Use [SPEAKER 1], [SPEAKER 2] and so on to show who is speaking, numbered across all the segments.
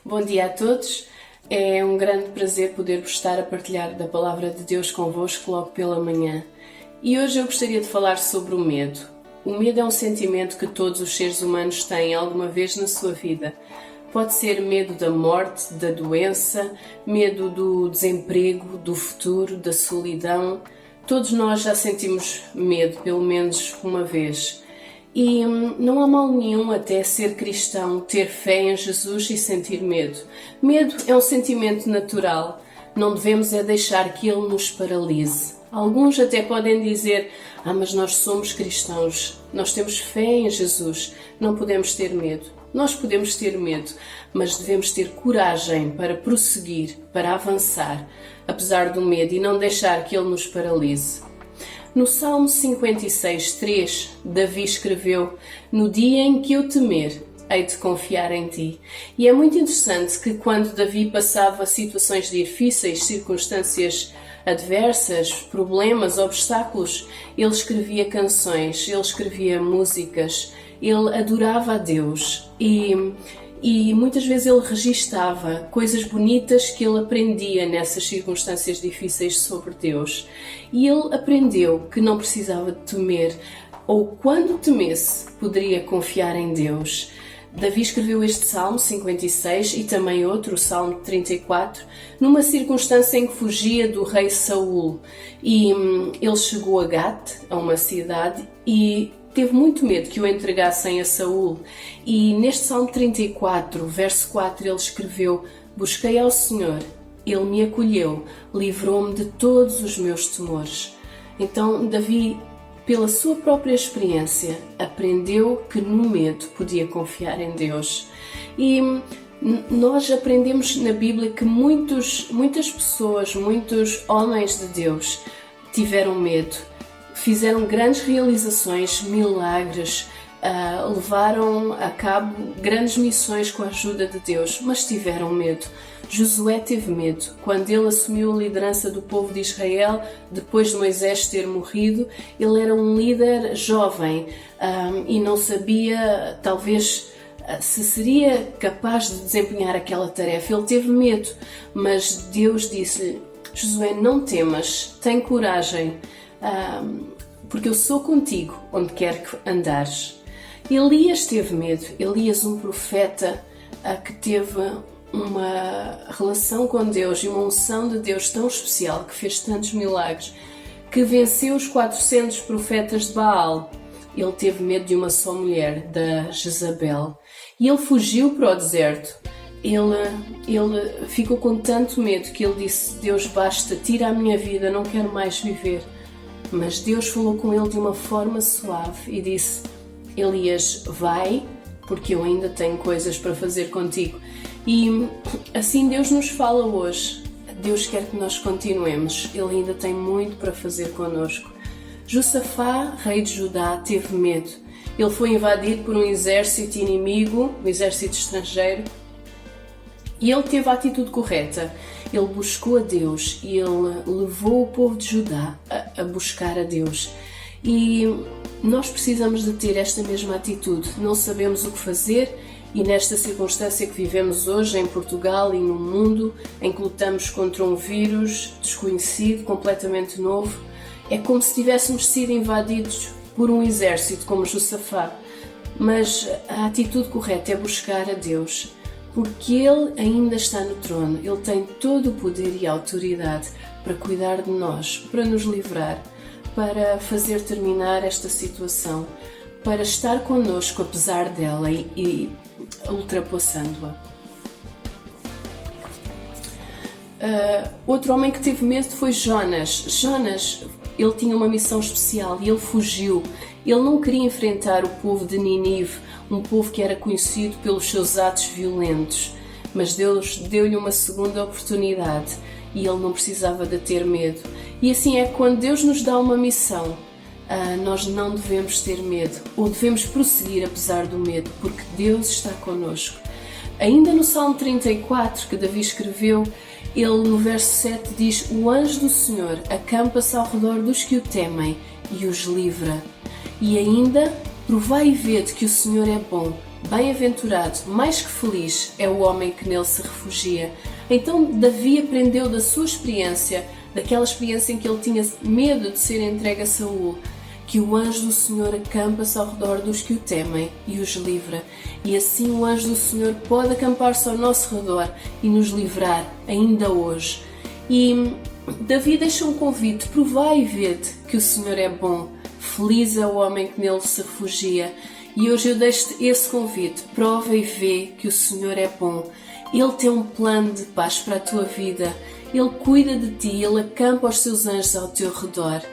[SPEAKER 1] Bom dia a todos. É um grande prazer poder-vos estar a partilhar da Palavra de Deus convosco logo pela manhã. E hoje eu gostaria de falar sobre o medo. O medo é um sentimento que todos os seres humanos têm alguma vez na sua vida. Pode ser medo da morte, da doença, medo do desemprego, do futuro, da solidão. Todos nós já sentimos medo, pelo menos uma vez. E não há mal nenhum até ser cristão, ter fé em Jesus e sentir medo. Medo é um sentimento natural. Não devemos é deixar que ele nos paralise. Alguns até podem dizer, mas nós somos cristãos, nós temos fé em Jesus, não podemos ter medo. Nós podemos ter medo, mas devemos ter coragem para prosseguir, para avançar, apesar do medo e não deixar que ele nos paralise. No Salmo 56:3, Davi escreveu: "No dia em que eu temer, hei de confiar em ti." E é muito interessante que quando Davi passava situações difíceis, circunstâncias adversas, problemas, obstáculos, ele escrevia canções, ele escrevia músicas, ele adorava a Deus e muitas vezes ele registava coisas bonitas que ele aprendia nessas circunstâncias difíceis sobre Deus. E ele aprendeu que não precisava de temer, ou quando temesse, poderia confiar em Deus. Davi escreveu este Salmo 56 e também outro, o Salmo 34, numa circunstância em que fugia do rei Saul. E ele chegou a Gat, a uma cidade, e teve muito medo que o entregassem a Saul. E neste Salmo 34, verso 4, ele escreveu: "Busquei ao Senhor, Ele me acolheu, livrou-me de todos os meus temores." Então, Davi, pela sua própria experiência, aprendeu que no medo podia confiar em Deus. E nós aprendemos na Bíblia que muitas pessoas, muitos homens de Deus tiveram medo. Fizeram grandes realizações, milagres, levaram a cabo grandes missões com a ajuda de Deus, mas tiveram medo. Josué teve medo. Quando ele assumiu a liderança do povo de Israel, depois de Moisés ter morrido, ele era um líder jovem e não sabia, talvez, se seria capaz de desempenhar aquela tarefa. Ele teve medo, mas Deus disse-lhe: "Josué, não temas, tem coragem, porque eu sou contigo onde quer que andares." Elias teve medo. Elias, um profeta que teve uma relação com Deus e uma unção de Deus tão especial, que fez tantos milagres, que venceu os 400 profetas de Baal. Ele teve medo de uma só mulher, da Jezabel, e ele fugiu para o deserto. Ele ficou com tanto medo que ele disse: "Deus, basta, tira a minha vida, não quero mais viver." Mas Deus falou com ele de uma forma suave e disse: "Elias, vai, porque eu ainda tenho coisas para fazer contigo." E assim Deus nos fala hoje. Deus quer que nós continuemos. Ele ainda tem muito para fazer connosco. Josafá, rei de Judá, teve medo. Ele foi invadido por um exército inimigo, um exército estrangeiro, e ele teve a atitude correta. Ele buscou a Deus e ele levou o povo de Judá a buscar a Deus. E nós precisamos de ter esta mesma atitude. Não sabemos o que fazer e nesta circunstância que vivemos hoje em Portugal e no mundo, em que lutamos contra um vírus desconhecido, completamente novo, é como se tivéssemos sido invadidos por um exército como Josafá. Mas a atitude correta é buscar a Deus, porque Ele ainda está no trono. Ele tem todo o poder e a autoridade para cuidar de nós, para nos livrar, para fazer terminar esta situação, para estar connosco apesar dela e ultrapassando-a. Outro homem que teve medo foi Jonas. Jonas, ele tinha uma missão especial e ele fugiu. Ele não queria enfrentar o povo de Nínive, um povo que era conhecido pelos seus atos violentos. Mas Deus deu-lhe uma segunda oportunidade e ele não precisava de ter medo. E assim é que quando Deus nos dá uma missão, nós não devemos ter medo, ou devemos prosseguir apesar do medo, porque Deus está connosco. Ainda no Salmo 34, que Davi escreveu, ele no verso 7 diz: "O anjo do Senhor acampa-se ao redor dos que o temem e os livra." E ainda: "Provai e vede que o Senhor é bom, Bem-aventurado, mais que feliz, é o homem que nele se refugia. Então Davi aprendeu da sua experiência, daquela experiência em que ele tinha medo de ser entregue a Saul, que o anjo do Senhor acampa-se ao redor dos que o temem e os livra. E assim o anjo do Senhor pode acampar-se ao nosso redor e nos livrar, ainda hoje. E Davi deixa um convite: provai e vede que o Senhor é bom. Feliz é o homem que nele se refugia. E hoje eu deixo-te esse convite: prova e vê que o Senhor é bom. Ele tem um plano de paz para a tua vida. Ele cuida de ti, Ele acampa os seus anjos ao teu redor.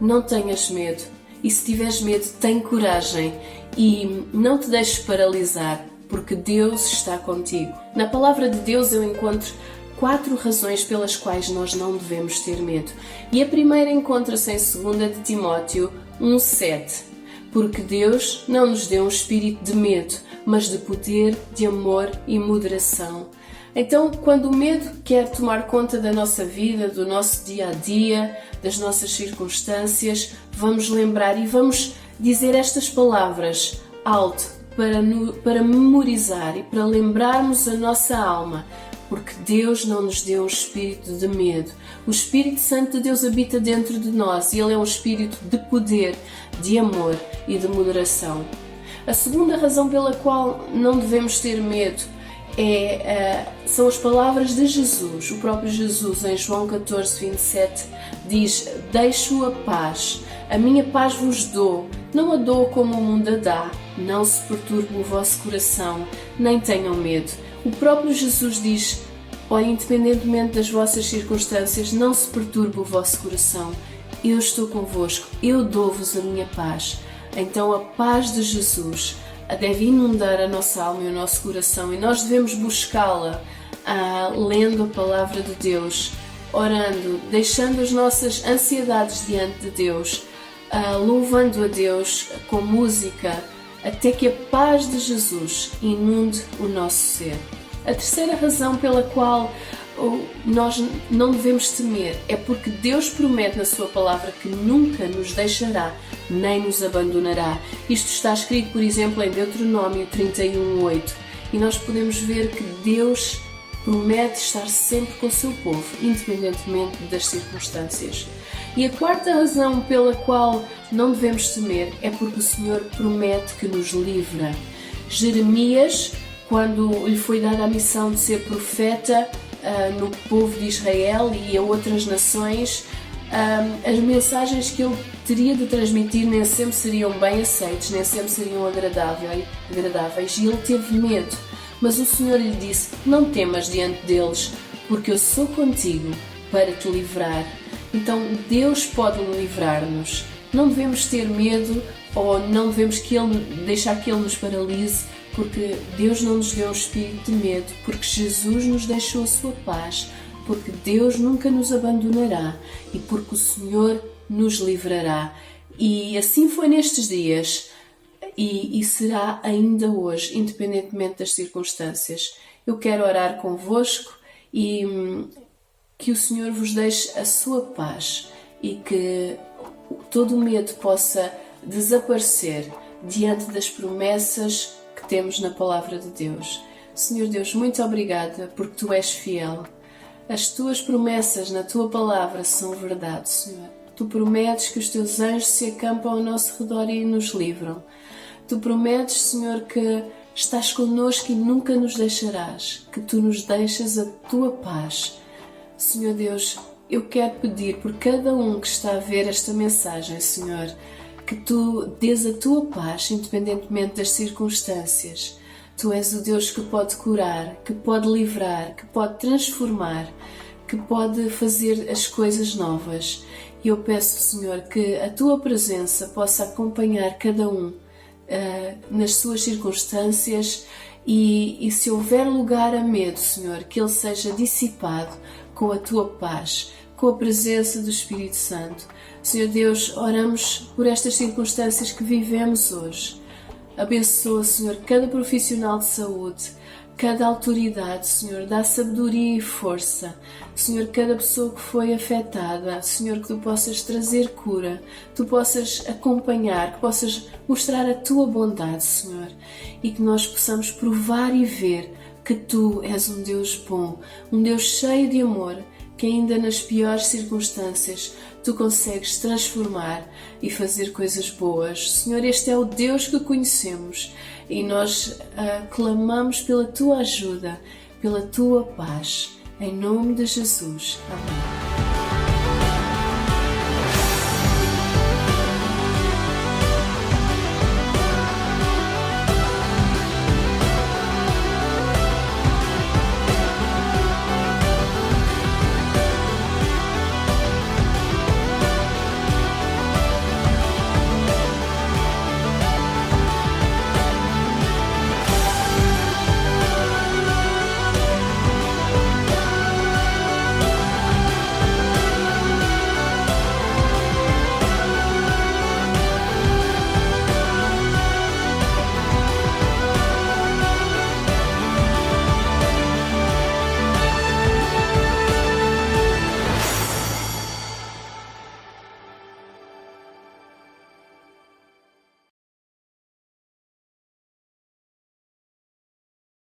[SPEAKER 1] Não tenhas medo. E se tiveres medo, tem coragem e não te deixes paralisar, porque Deus está contigo. Na palavra de Deus eu encontro 4 razões pelas quais nós não devemos ter medo. E a primeira encontra-se em 2 de Timóteo 1,7. Porque Deus não nos deu um espírito de medo, mas de poder, de amor e moderação. Então, quando o medo quer tomar conta da nossa vida, do nosso dia-a-dia, das nossas circunstâncias, vamos lembrar e vamos dizer estas palavras alto para memorizar e para lembrarmos a nossa alma, porque Deus não nos deu um espírito de medo. O Espírito Santo de Deus habita dentro de nós e Ele é um espírito de poder, de amor e de moderação. A segunda razão pela qual não devemos ter medo são as palavras de Jesus. O próprio Jesus, em João 14:27, diz: deixo a paz, a minha paz vos dou, não a dou como o mundo a dá, não se perturbe o vosso coração, nem tenham medo. O próprio Jesus diz: olha, independentemente das vossas circunstâncias, não se perturbe o vosso coração, eu estou convosco, eu dou-vos a minha paz. Então a paz de Jesus deve inundar a nossa alma e o nosso coração, e nós devemos buscá-la lendo a palavra de Deus, orando, deixando as nossas ansiedades diante de Deus, louvando a Deus com música, até que a paz de Jesus inunde o nosso ser. A terceira razão pela qual nós não devemos temer é porque Deus promete na sua palavra que nunca nos deixará nem nos abandonará. Isto está escrito, por exemplo, em Deuteronômio 31:8, e nós podemos ver que Deus promete estar sempre com o seu povo, independentemente das circunstâncias. E a quarta razão pela qual não devemos temer é porque o Senhor promete que nos livra. Jeremias, quando lhe foi dada a missão de ser profeta no povo de Israel e a outras nações, as mensagens que ele teria de transmitir nem sempre seriam bem aceitas, nem sempre seriam agradáveis, e ele teve medo. Mas o Senhor lhe disse: não temas diante deles, porque eu sou contigo para te livrar. Então Deus pode livrar-nos. Não devemos ter medo, ou não devemos deixar que Ele nos paralise, porque Deus não nos deu um espírito de medo, porque Jesus nos deixou a sua paz, porque Deus nunca nos abandonará e porque o Senhor nos livrará. E assim foi nestes dias e será ainda hoje, independentemente das circunstâncias. Eu quero orar convosco e que o Senhor vos deixe a sua paz e que todo o medo possa desaparecer diante das promessas que temos na palavra de Deus. Senhor Deus, muito obrigada porque Tu és fiel. As Tuas promessas na Tua palavra são verdade, Senhor. Tu prometes que os Teus anjos se acampam ao nosso redor e nos livram. Tu prometes, Senhor, que estás connosco e nunca nos deixarás, que Tu nos deixas a Tua paz. Senhor Deus, eu quero pedir por cada um que está a ver esta mensagem, Senhor, que Tu dês a Tua paz, independentemente das circunstâncias. Tu és o Deus que pode curar, que pode livrar, que pode transformar, que pode fazer as coisas novas. E eu peço, Senhor, que a Tua presença possa acompanhar cada um nas suas circunstâncias e se houver lugar a medo, Senhor, que ele seja dissipado com a Tua paz, com a presença do Espírito Santo. Senhor Deus, oramos por estas circunstâncias que vivemos hoje. Abençoa, Senhor, cada profissional de saúde, cada autoridade, Senhor, dá sabedoria e força. Senhor, cada pessoa que foi afetada, Senhor, que Tu possas trazer cura, Tu possas acompanhar, que possas mostrar a Tua bondade, Senhor, e que nós possamos provar e ver que Tu és um Deus bom, um Deus cheio de amor, que ainda nas piores circunstâncias Tu consegues transformar e fazer coisas boas. Senhor, este é o Deus que conhecemos e nós clamamos pela Tua ajuda, pela Tua paz. Em nome de Jesus. Amém.